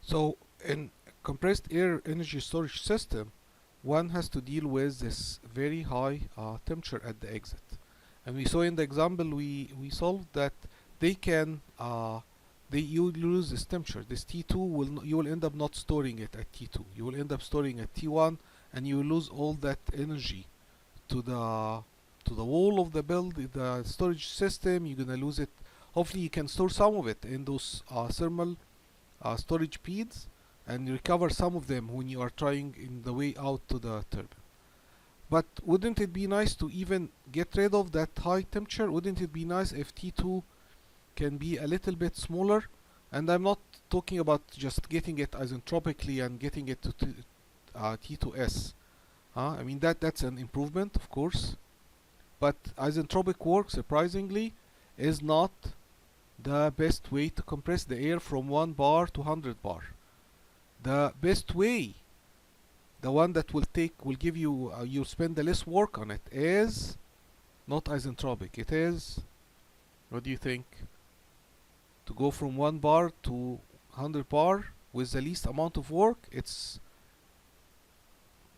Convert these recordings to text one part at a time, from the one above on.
So in compressed air energy storage system, one has to deal with this very high temperature at the exit. And we saw in the example we solved that they can you lose this temperature. This T2 you will end up not storing it at T2. You will end up storing at T1, and you will lose all that energy to the wall of the the storage system. You're gonna lose it. Hopefully, you can store some of it in those thermal storage beads and recover some of them when you are trying in the way out to the turbine. But wouldn't it be nice to even get rid of that high temperature? Wouldn't it be nice if T2 can be a little bit smaller? And I'm not talking about just getting it isentropically and getting it to T2S. I mean that's an improvement, of course. But isentropic work, surprisingly, is not the best way to compress the air from 1 bar to 100 bar. The best way, the one that will give you you spend the less work on it, is not isentropic. It is, what do you think? To go from 1 bar to 100 bar with the least amount of work, it's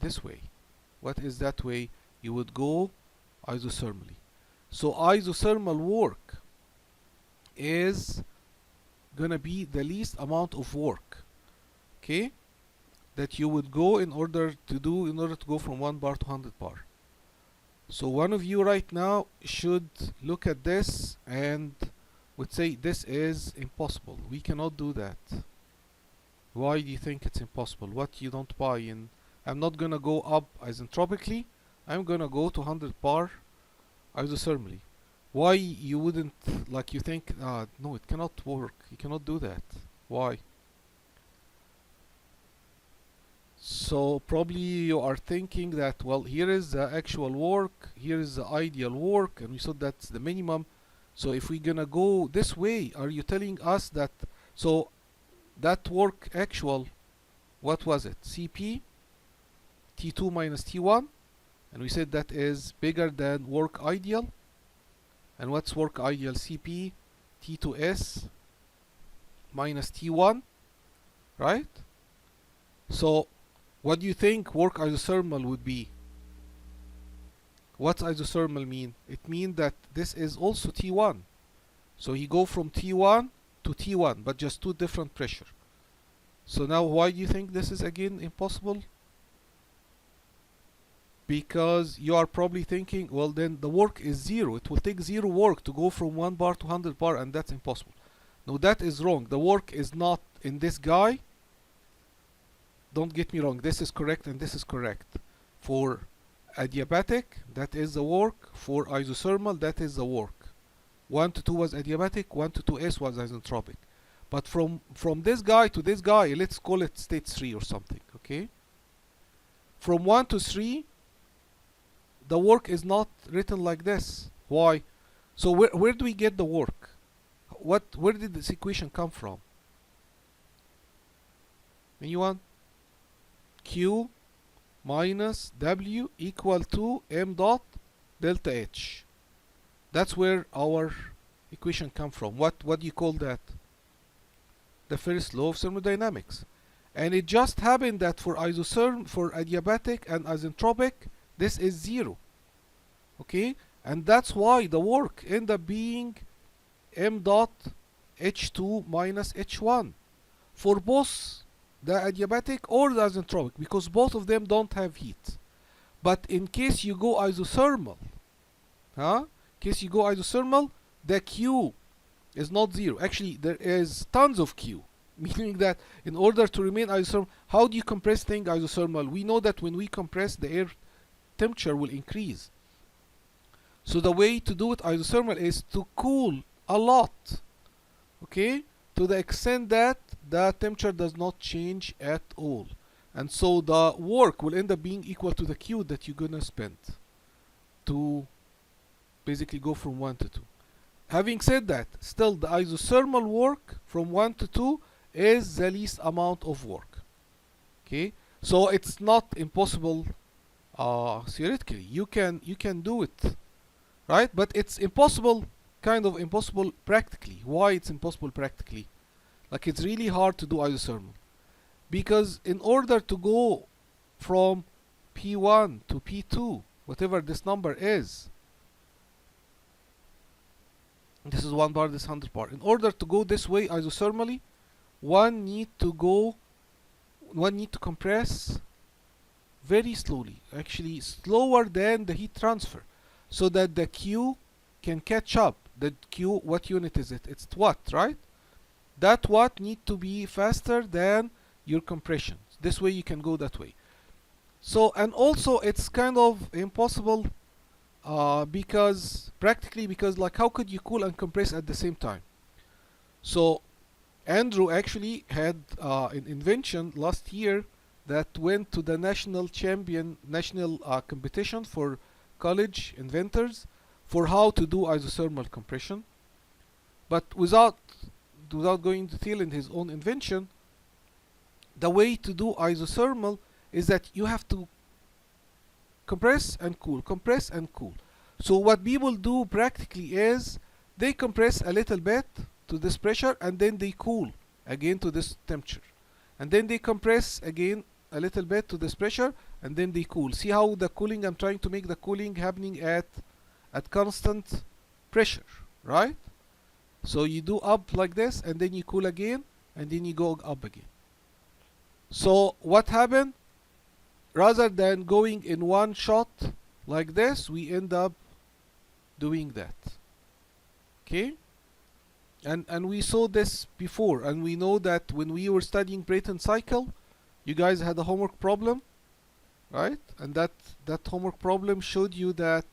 this way. What is that way? You would go isothermally. So isothermal work is gonna be the least amount of work, okay, that you would go in order to go from 1 bar to 100 bar. So one of you right now should look at this and would say this is impossible. We cannot do that. Why do you think it's impossible? What you don't buy in? I'm not gonna go up isentropically. I'm gonna go to 100 bar isothermally. Why you wouldn't, like, you think, no, it cannot work. You cannot do that. Why? So probably you are thinking that, well, here is the actual work, here is the ideal work, and we said that's the minimum. So if we're gonna go this way, are you telling us that, so that work actual, what was it? CP T2 minus T1, and we said that is bigger than work ideal. And what's work ideal? CP T2S minus T1, right? So what do you think work isothermal would be? What's isothermal mean? It means that this is also T1. So he go from T1 to T1, but just two different pressure. So now why do you think this is again impossible? Because you are probably thinking, well, then the work is zero. It will take zero work to go from 1 bar to 100 bar, and that's impossible. No, that is wrong. The work is not in this guy. Don't get me wrong. This is correct and this is correct. For adiabatic, that is the work. For isothermal, that is the work. 1 to 2 was adiabatic, 1 to 2s was isentropic. But from this guy to this guy, let's call it state 3 or something, okay? From 1 to 3, the work is not written like this. Why? So where do we get the work? Where did this equation come from? Anyone? Q minus W equal to M dot delta H. That's where our equation come from. What do you call that? The first law of thermodynamics. And it just happened that for adiabatic and isentropic, this is zero, okay? And that's why the work end up being M dot H2 minus H1 for both the adiabatic or the isentropic, because both of them don't have heat. But in case you go isothermal, the Q is not zero. Actually, there is tons of Q, meaning that in order to remain isothermal, how do you compress things isothermal? We know that when we compress, the air temperature will increase. So the way to do it isothermal is to cool a lot, okay, to the extent that the temperature does not change at all. And so the work will end up being equal to the Q that you're gonna spend to basically go from 1 to 2. Having said that, still the isothermal work from 1 to 2 is the least amount of work, okay? So it's not impossible theoretically. You can do it, right? But it's impossible, kind of impossible practically. Why it's impossible practically? Like, it's really hard to do isothermal. because in order to go from P1 to P2, whatever this number is, this is 1 bar, this 100 bar. In order to go this way isothermally, one need to compress very slowly, actually slower than the heat transfer, so that the Q can catch up. The Q, what unit is it? It's watt, right? That watt need to be faster than your compression. This way you can go that way. So, and also it's kind of impossible because like how could you cool and compress at the same time? So Andrew actually had an invention last year that went to the national competition for college inventors for how to do isothermal compression. But without going into detail in his own invention, the way to do isothermal is that you have to compress and cool, compress and cool. So what people do practically is they compress a little bit to this pressure and then they cool again to this temperature. And then they compress again a little bit to this pressure and then they cool. See how the cooling, I'm trying to make the cooling happening at constant pressure, right? So you do up like this and then you cool again and then you go up again. So what happened? Rather than going in one shot like this, we end up doing that. Okay? And we saw this before, and we know that when we were studying Brayton cycle, you guys had a homework problem, right? And that homework problem showed you that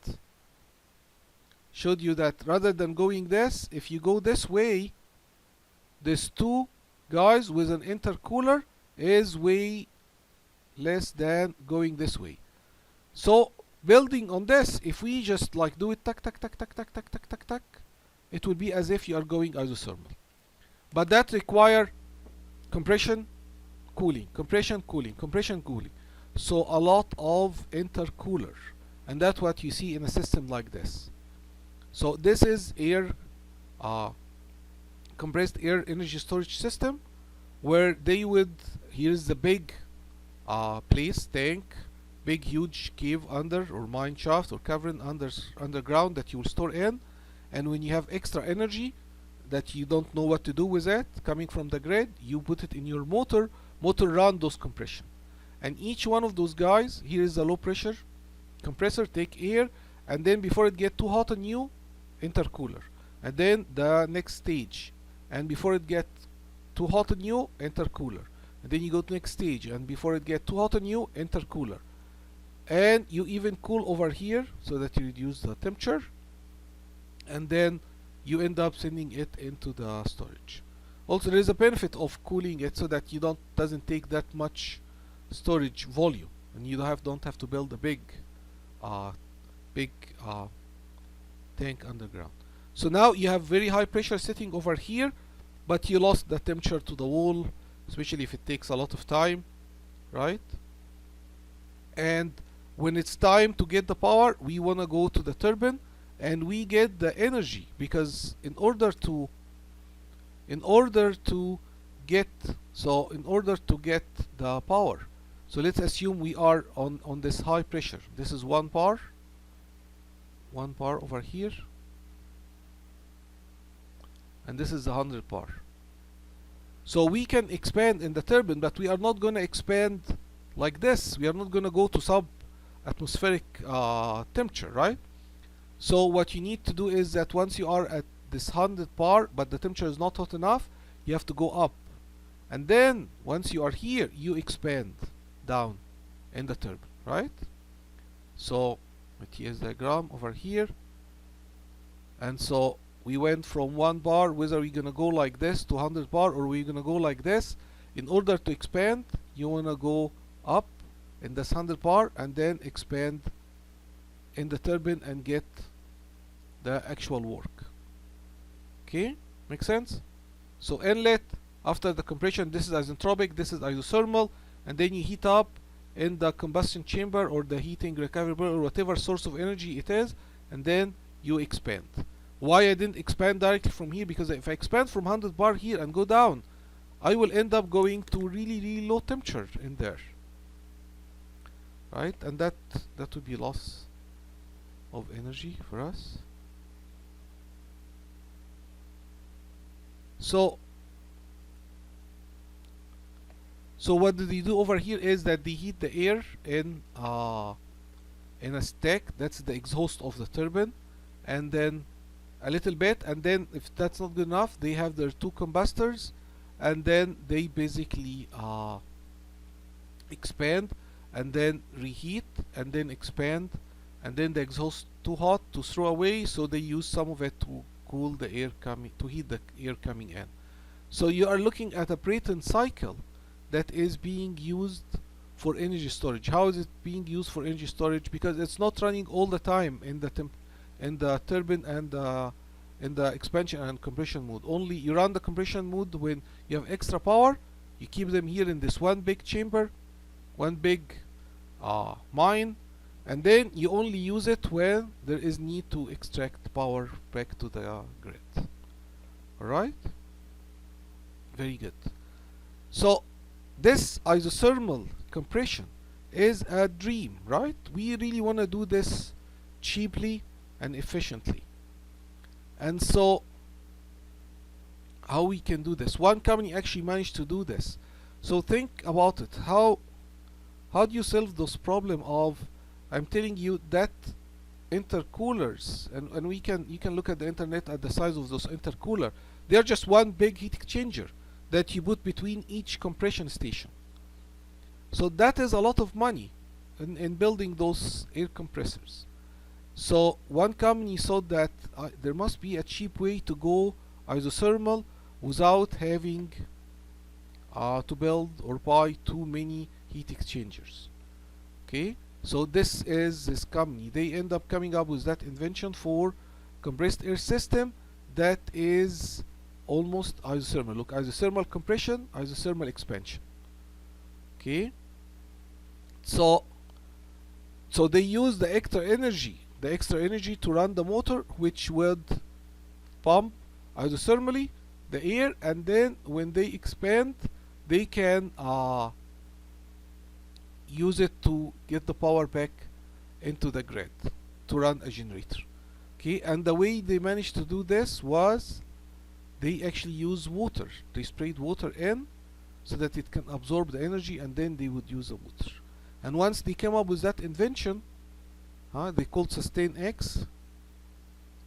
rather than going this, if you go this way, this two guys with an intercooler is way less than going this way. So building on this, if we just like do it tack tack tack tack tack tack tack tack tack, it will be as if you are going isothermal. But that require compression, cooling, compression, cooling, compression, cooling. So a lot of intercooler, and that's what you see in a system like this. So this is compressed air energy storage system, where they would, here's the big place, tank, big huge cave under or mine shaft or cavern underground that you will store in. And when you have extra energy that you don't know what to do with it coming from the grid, you put it in your motor run those compression. And each one of those guys, here is the low pressure compressor, take air, and then before it get too hot on you, intercooler, and then the next stage, and before it get too hot on you, intercooler, and then you go to next stage, and before it get too hot on you, intercooler, and you even cool over here so that you reduce the temperature, and then you end up sending it into the storage. Also, there is a benefit of cooling it so that you doesn't take that much storage volume, and you don't have to build a big tank underground. So now you have very high pressure sitting over here, but you lost the temperature to the wall, especially if it takes a lot of time, right? And when it's time to get the power, we want to go to the turbine and we get the energy, because in order to get the power, so let's assume we are on this high pressure. This is 1 bar over here, and this is 100 bar. So we can expand in the turbine, but we are not going to expand like this. We are not going to go to sub-atmospheric temperature, right? So what you need to do is that once you are at this 100 bar, but the temperature is not hot enough, you have to go up. And then once you are here, you expand down in the turbine, right? So here's the diagram over here. And so we went from 1 bar, whether we're gonna go like this to 100 bar or we're gonna go like this. In order to expand, you wanna go up in this 100 bar and then expand in the turbine and get the actual work. Okay, makes sense? So inlet, after the compression, this is isentropic, this is isothermal, and then you heat up in the combustion chamber or the heating recovery or whatever source of energy it is, and then you expand. Why I didn't expand directly from here? Because if I expand from 100 bar here and go down, I will end up going to really low temperature in there, right? And that would be loss of energy for us. So what they do over here is that they heat the air in a stack. That's the exhaust of the turbine, and then a little bit, and then if that's not good enough, they have their two combustors, and then they basically expand and then reheat and then expand, and then the exhaust too hot to throw away, so they use some of it to cool the air coming, to heat the air coming in. So you are looking at a Brayton cycle that is being used for energy storage. How is it being used for energy storage? Because it's not running all the time in the turbine and in the expansion and compression mode. Only you run the compression mode when you have extra power. You keep them here in this one big chamber, one big mine, and then you only use it when there is need to extract power back to the grid. Alright? Very good. So this isothermal compression is a dream, right? We really want to do this cheaply and efficiently. And so how we can do this? One company actually managed to do this. So think about it. How do you solve this problem of, I'm telling you that intercoolers, and you can look at the internet at the size of those intercooler. They are just one big heat exchanger that you put between each compression station. So that is a lot of money in building those air compressors. So one company thought that there must be a cheap way to go isothermal without having to build or buy too many heat exchangers. Okay, so this is this company. They end up coming up with that invention for compressed air system that is almost isothermal. Look, isothermal compression, isothermal expansion. Okay, so they use the extra energy to run the motor, which would pump isothermally the air, and then when they expand, they can use it to get the power back into the grid to run a generator. Okay, and the way they managed to do this was they actually use water. They sprayed water in so that it can absorb the energy, and then they would use the water. And once they came up with that invention, they called Sustain X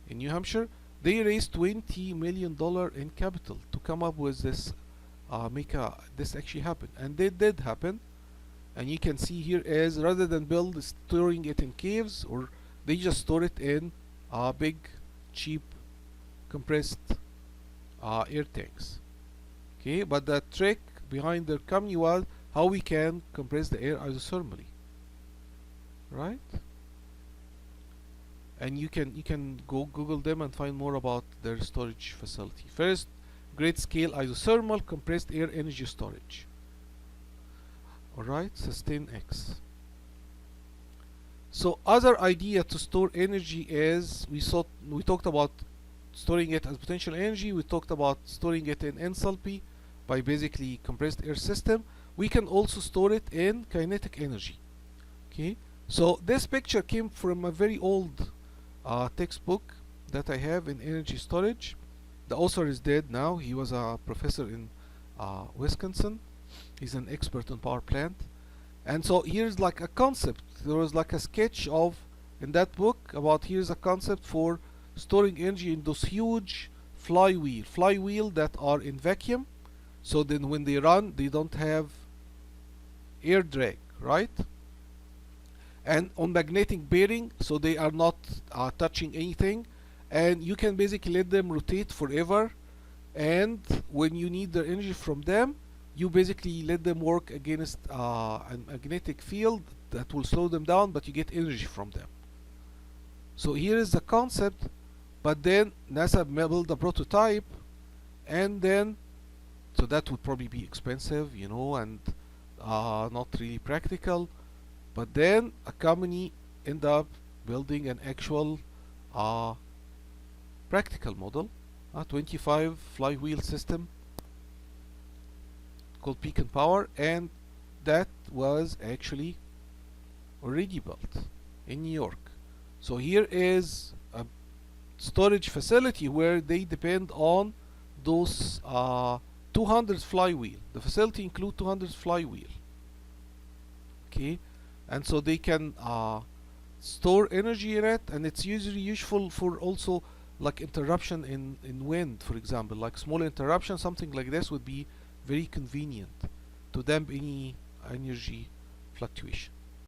in New Hampshire, they raised $20 million in capital to come up with this, make this actually happen. And it did happen. And you can see here is, rather than storing it in caves, or they just store it in big, cheap, compressed air tanks. Okay, but the trick behind their company was how we can compress the air isothermally, right? And you can go Google them and find more about their storage facility. First, great scale isothermal compressed air energy storage. Alright, Sustain X. So other idea to store energy is, we talked about storing it as potential energy. We talked about storing it in enthalpy by basically compressed air system. We can also store it in kinetic energy. Okay, so this picture came from a very old textbook that I have in energy storage. The author is dead now. He was a professor in Wisconsin. He's an expert on power plant. And so here's like a concept. There was like a sketch of, in that book, about here's a concept for storing energy in those huge flywheel that are in vacuum. So then when they run, they don't have air drag, right? And on magnetic bearing, so they are not touching anything, and you can basically let them rotate forever, and when you need the energy from them, you basically let them work against a magnetic field that will slow them down, but you get energy from them. So here is the concept, but then NASA built a prototype, and then, so that would probably be expensive, you know, and not really practical. But then a company ended up building an actual practical model, a 25 flywheel system, called Beacon Power, and that was actually already built in New York. So here is a storage facility where they depend on those 200 flywheel. The facility include 200 flywheel. Okay, and so they can store energy in it, and it's usually useful for also like interruption in wind, for example, like small interruption. Something like this would be very convenient to damp any energy fluctuation.